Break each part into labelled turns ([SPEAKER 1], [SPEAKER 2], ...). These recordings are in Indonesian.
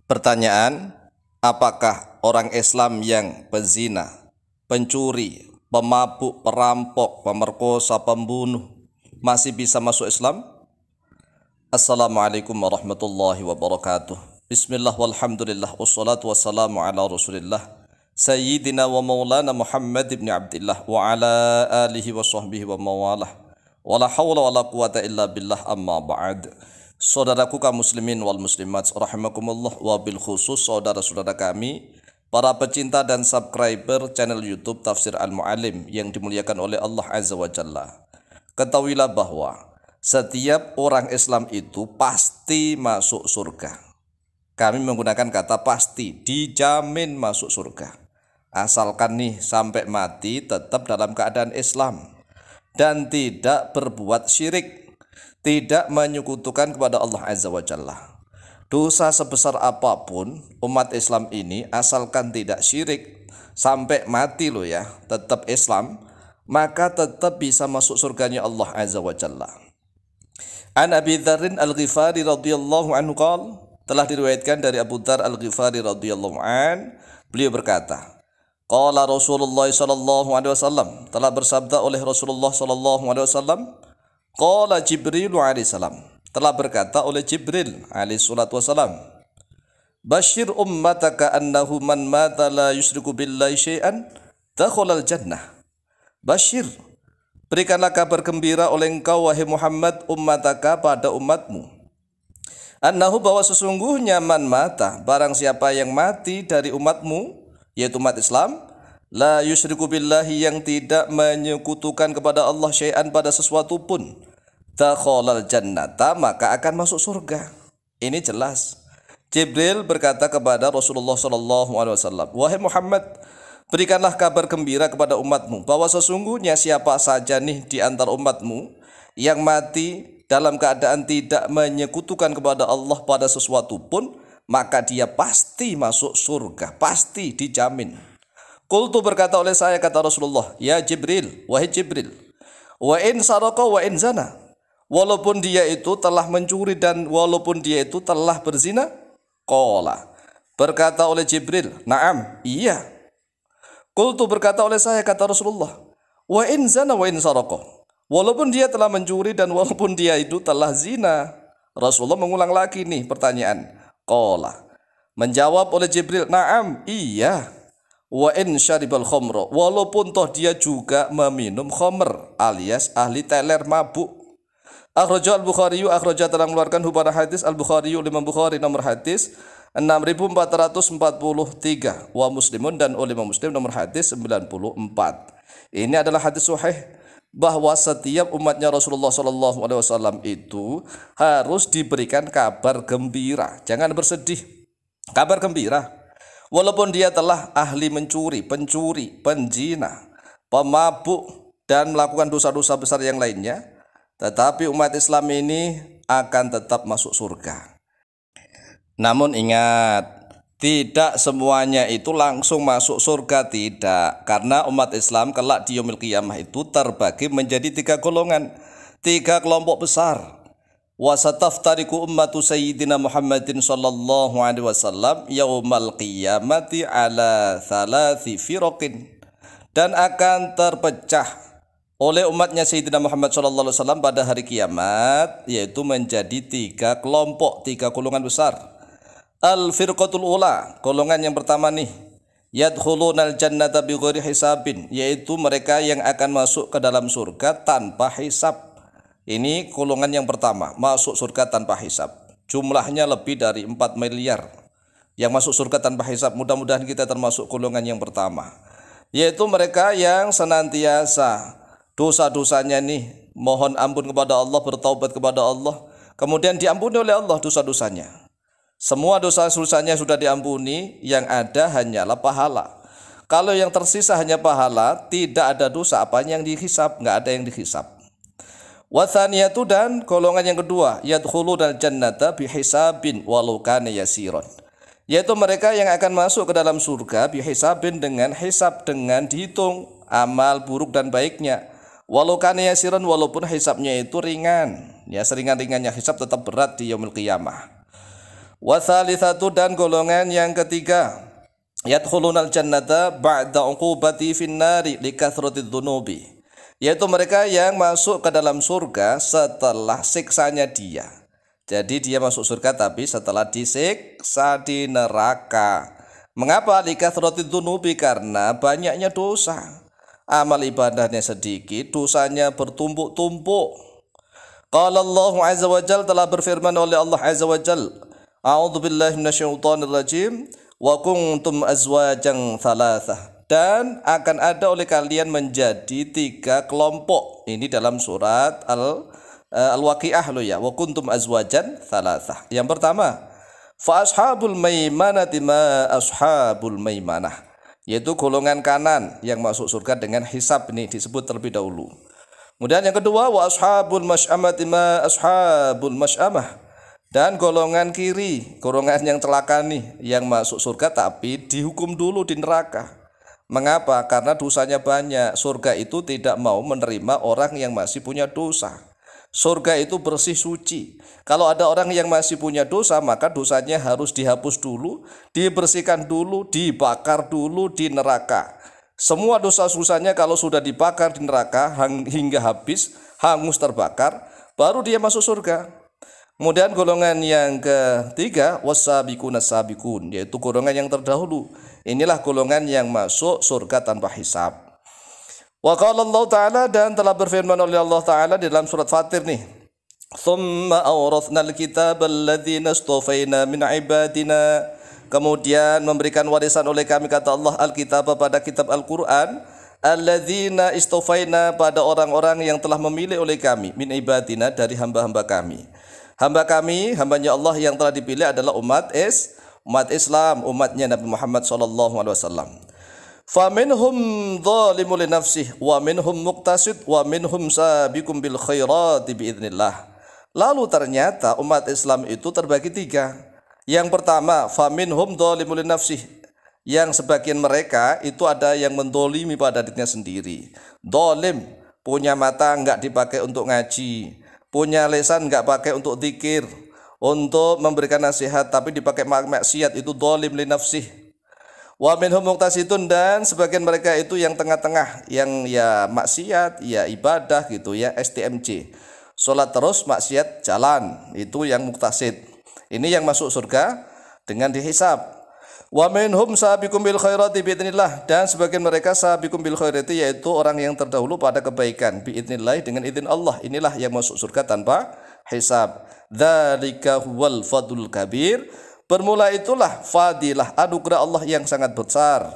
[SPEAKER 1] Pertanyaan, apakah orang Islam yang pezina, pencuri, pemabuk, perampok, pemerkosa, pembunuh masih bisa masuk Islam? Assalamualaikum warahmatullahi wabarakatuh. Bismillah walhamdulillah wassalatu wassalamu ala rasulillah Sayyidina wa maulana Muhammad ibn Abdillah wa ala alihi wa sahbihi wa mawalah wa la hawla wa la quwata illa billah amma ba'd. Saudaraku kaum muslimin wal muslimat rahimakumullah, wa bil khusus saudara-saudara kami para pecinta dan subscriber channel YouTube Tafsir Al-Mu'allim yang dimuliakan oleh Allah Azza wa Jalla. Ketahuilah bahwa setiap orang Islam itu pasti masuk surga. Kami menggunakan kata pasti, dijamin masuk surga. Asalkan nih sampai mati tetap dalam keadaan Islam dan tidak berbuat syirik, tidak menyekutukan kepada Allah Azza wa Jalla. Dosa sebesar apapun umat Islam ini asalkan tidak syirik sampai mati loh ya, tetap Islam, maka tetap bisa masuk surganya Allah Azza wa Jalla. An Abi Dzarrin Al-Ghifari radhiyallahu anhu qala, telah diriwayatkan dari Abu Dzar Al-Ghifari radhiyallahu an, beliau berkata, qala Rasulullah sallallahu alaihi wasallam, telah bersabda oleh Rasulullah sallallahu alaihi wasallam, qala Jibril alaihi salam, telah berkata oleh Jibril alaihi salatu wasalam, Bashir ummataka annahu man mata la yusyriku billahi syai'an dakhalal jannah. Bashir, berikanlah kabar gembira oleh engkau wahai Muhammad ummataka pada umatmu, annahu bahwa sesungguhnya man mata, barang siapa yang mati dari umatmu yaitu umat Islam, la yusyriku billahi, yang tidak menyekutukan kepada Allah syai'an pada sesuatu pun, dakhalal jannata, maka akan masuk surga. Ini jelas. Jibril berkata kepada Rasulullah sallallahu alaihi wasallam, wahai Muhammad, berikanlah kabar gembira kepada umatmu bahwa sesungguhnya siapa saja nih di antara umatmu yang mati dalam keadaan tidak menyekutukan kepada Allah pada sesuatu pun, maka dia pasti masuk surga, pasti dijamin. Qultu, berkata oleh saya, kata Rasulullah, ya Jibril, wahai Jibril, wa in saraka wa in zana, walaupun dia itu telah mencuri dan walaupun dia itu telah berzina. Qala, berkata oleh Jibril, na'am, iya. Qultu, berkata oleh saya, kata Rasulullah, wa in zana wa in saraka, walaupun dia telah mencuri dan walaupun dia itu telah zina. Rasulullah mengulang lagi nih pertanyaan. Qala, menjawab oleh Jibril, na'am, iya. Wa in syaribal khamra, walaupun toh dia juga meminum khamr alias ahli teler, mabuk. Akhraja al-Bukhari, akhraja, telah mengeluarkan hubara hadis al-Bukhari, Imam Bukhari, nomor hadis 6443, wa Muslimun, dan oleh Imam Muslim nomor hadis 94. Ini adalah hadis sahih bahwa setiap umatnya Rasulullah sallallahu alaihi wasallam itu harus diberikan kabar gembira, jangan bersedih, kabar gembira. Walaupun dia telah ahli mencuri, pencuri, penzina, pemabuk, dan melakukan dosa-dosa besar yang lainnya, tetapi umat Islam ini akan tetap masuk surga. Namun ingat, tidak semuanya itu langsung masuk surga, tidak. Karena umat Islam kelak di yaumil qiyamah itu terbagi menjadi 3 golongan, 3 kelompok besar. Wasataftariku ummatu sayyidina Muhammadin sallallahu alaihi wasallam yaumal qiyamati ala 3 firaqin, dan akan terpecah oleh umatnya Sayyidina Muhammad sallallahu alaihi wasallam pada hari kiamat, yaitu menjadi 3 kelompok, 3 golongan besar. Al-firqatul ula, golongan yang pertama nih, yadkhulunal jannata bighairi hisabin, yaitu mereka yang akan masuk ke dalam surga tanpa hisab. Ini golongan yang pertama, masuk surga tanpa hisab. Jumlahnya lebih dari 4 miliar yang masuk surga tanpa hisab. Mudah-mudahan kita termasuk golongan yang pertama, yaitu mereka yang senantiasa dosa-dosanya nih mohon ampun kepada Allah, bertaubat kepada Allah, kemudian diampuni oleh Allah dosa-dosanya. Semua dosa-dosanya sudah diampuni, yang ada hanyalah pahala. Kalau yang tersisa hanya pahala, tidak ada dosa apanya yang dihisab, nggak ada yang dihisab. Wathaniyatu, dan golongan yang kedua, yadkhulunal jannata bihisabin walau kana yasiran, yaitu mereka yang akan masuk ke dalam surga bihisabin, dengan hisab, dengan dihitung amal buruk dan baiknya, walau kana yasiran, walaupun hisabnya itu ringan, ya seringan-ringannya hisab tetap berat di yaumil qiyamah. Wa tsalitsatu, dan golongan yang ketiga, yadkhulunal jannata ba'da uqubati finnari likathratiz dzunubi, yaitu mereka yang masuk ke dalam surga setelah siksanya dia. Jadi dia masuk surga tapi setelah disiksa di neraka. Mengapa? Likathratiz dzunubi, karena banyaknya dosa. Amal ibadahnya sedikit, dosanya bertumpuk-tumpuk. Qala Allah azza wa jalla, telah berfirman oleh Allah azza wa jalla, a'udzu billahi minasyaitonir rajim, wa kuntum azwajan thalathah, dan akan ada oleh kalian menjadi 3 kelompok. Ini dalam surat Al-Waqiah loh ya, wa kuntum azwajan thalathah. Yang pertama, fa ashabul maimanati ma ashabul maimanah, yaitu golongan kanan yang masuk surga dengan hisab, ini disebut terlebih dahulu. Kemudian yang kedua, wa ashabul masy'amati ma ashabul masy'amah, dan golongan kiri, golongan yang celaka nih, yang masuk surga tapi dihukum dulu di neraka. Mengapa? Karena dosanya banyak. Surga itu tidak mau menerima orang yang masih punya dosa. Surga itu bersih suci. Kalau ada orang yang masih punya dosa, maka dosanya harus dihapus dulu, dibersihkan dulu, dibakar dulu di neraka. Semua dosa-dosanya kalau sudah dibakar di neraka hingga habis, hangus terbakar, baru dia masuk surga. Kemudian golongan yang ketiga, wasabiqunas sabiqun, yaitu golongan yang terdahulu. Inilah golongan yang masuk surga tanpa hisab. Wa qala Allah Ta'ala, dan telah berfirman oleh Allah Ta'ala di dalam surat Fatir nih, thumma awrathnal kitabal ladzina istafaina min ibadina, kemudian memberikan warisan oleh kami, kata Allah, Alkitab, pada kitab Al-Quran, alladzina istafaina, pada orang-orang yang telah memilih oleh kami, min ibadina, dari hamba-hamba kami. Hamba kami, hambanya Allah yang telah dipilih adalah umat Islam, umatnya Nabi Muhammad SAW. Faminhum dzalimun li nafsihi wa minhum muqtasid wa minhum sabiqum bil khairati biidznillah. Lalu ternyata umat Islam itu terbagi 3. Yang pertama, faminhum dzalimun li nafsihi, yang sebagian mereka itu ada yang mendolimi pada dirinya sendiri. Dolim, punya mata enggak dipakai untuk ngaji, punya lisan enggak pakai untuk zikir, untuk memberikan nasihat tapi dipakai maksiat, itu dolim li nafsihi. Wa minhum muqtasidun, dan sebagian mereka itu yang tengah-tengah, yang ya maksiat, ya ibadah gitu ya, STMJ. Salat terus, maksiat jalan, itu yang muqtasid. Ini yang masuk surga dengan dihisab. Wa minhum sabiqum bil khairati biidznillah, dan sebagian mereka sabiqum bil khairati, yaitu orang yang terdahulu pada kebaikan, biidznillah, dengan izin Allah. Inilah yang masuk surga tanpa hisab. Dzalika huwal fadlul kabir, bermula itulah fadilah, anugerah Allah yang sangat besar.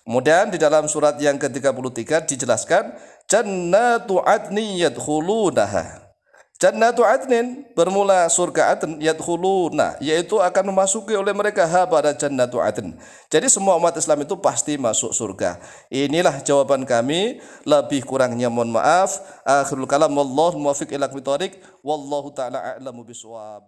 [SPEAKER 1] Kemudian di dalam surat yang ke-33 dijelaskan, jannatu adnin yadkhulunaha. Jannatu adnin, bermula surga adn, yadkhuluna, yaitu akan memasuki oleh mereka pada jannatu adn. Jadi semua umat Islam itu pasti masuk surga. Inilah jawaban kami, lebih kurangnya mohon maaf. Akhirul kalam, wallahu muwaffiq ila aqwamit thoriq, wallahu taala a'lamu bishawab.